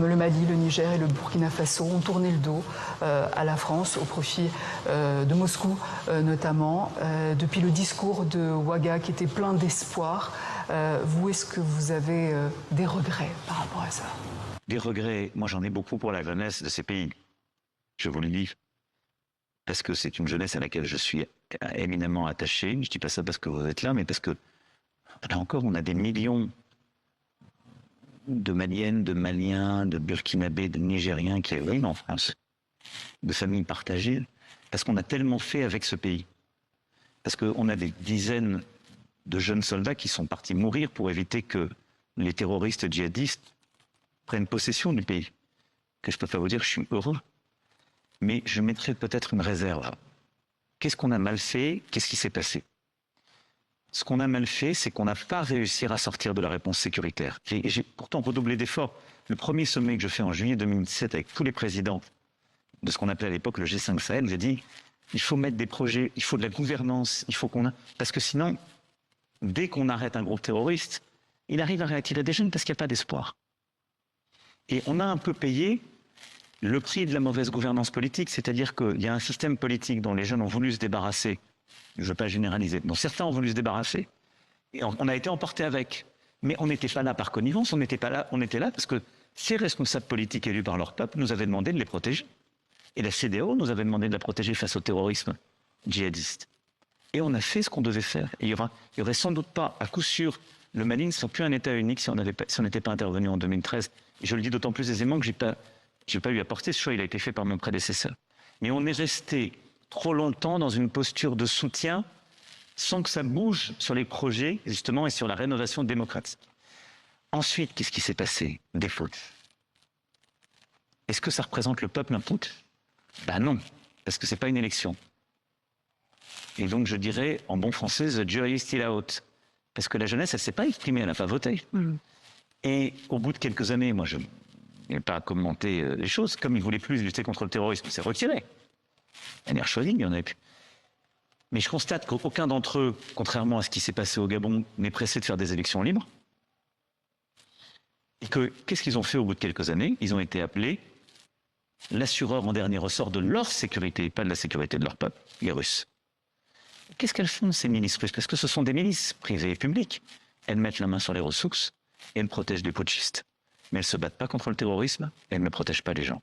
Le Mali, le Niger et le Burkina Faso ont tourné le dos à la France au profit de Moscou notamment, depuis le discours de Ouaga qui était plein d'espoir. Vous, est-ce que vous avez des regrets par rapport à ça? Des regrets, moi j'en ai beaucoup pour la jeunesse de ces pays, je vous le dis, parce que c'est une jeunesse à laquelle je suis éminemment attaché. Je ne dis pas ça parce que vous êtes là, mais parce que, là encore, on a des millions de Maliennes, de Maliens, de Burkinabés, de Nigériens qui arrivent en France, de familles partagées, parce qu'on a tellement fait avec ce pays. Parce qu'on a des dizaines de jeunes soldats qui sont partis mourir pour éviter que les terroristes djihadistes prennent possession du pays. Que je peux pas vous dire, je suis heureux. Mais je mettrai peut-être une réserve. Qu'est-ce qu'on a mal fait? Qu'est-ce qui s'est passé? Ce qu'on a mal fait, c'est qu'on n'a pas réussi à sortir de la réponse sécuritaire. J'ai pourtant redoublé d'efforts. Le premier sommet que je fais en juillet 2017 avec tous les présidents de ce qu'on appelait à l'époque le G5 Sahel, j'ai dit, il faut mettre des projets, il faut de la gouvernance, il faut qu'on a... Parce que sinon, dès qu'on arrête un groupe terroriste, il arrive à réattirer des jeunes parce qu'il n'y a pas d'espoir. Et on a un peu payé le prix de la mauvaise gouvernance politique, c'est-à-dire qu'il y a un système politique dont les jeunes ont voulu se débarrasser, je ne veux pas généraliser, dont certains ont voulu se débarrasser, et on a été emportés avec. Mais on n'était pas là par connivence, on était là parce que ces responsables politiques élus par leur peuple nous avaient demandé de les protéger. Et la CEDEAO nous avait demandé de la protéger face au terrorisme djihadiste. Et on a fait ce qu'on devait faire. Et il y aurait sans doute pas, à coup sûr, le Mali ne serait plus un État unique si on n'était pas intervenu en 2013. Et je le dis d'autant plus aisément que je n'ai pas eu à porter ce choix, il a été fait par mon prédécesseur. Mais on est resté trop longtemps dans une posture de soutien sans que ça bouge sur les projets, justement, et sur la rénovation démocratique. Ensuite, qu'est-ce qui s'est passé? Des fautes. Est-ce que ça représente le peuple un putsch? Ben non, parce que c'est pas une élection. Et donc je dirais, en bon français, the jury is still out. Parce que la jeunesse, elle s'est pas exprimée, elle n'a pas voté. Et au bout de quelques années, moi je n'ai pas commenté les choses, comme ils voulaient plus lutter contre le terrorisme, c'est retiré. Anne Schwazing, il y en avait plus. Mais je constate qu'aucun d'entre eux, contrairement à ce qui s'est passé au Gabon, n'est pressé de faire des élections libres. Et que, qu'est-ce qu'ils ont fait au bout de quelques années? Ils ont été appelés l'assureur en dernier ressort de leur sécurité, pas de la sécurité de leur peuple, les Russes. Qu'est-ce qu'elles font, ces milices russes? Parce que ce sont des milices privées et publiques. Elles mettent la main sur les ressources et elles protègent les putschistes. Mais elles ne se battent pas contre le terrorisme, elles ne protègent pas les gens.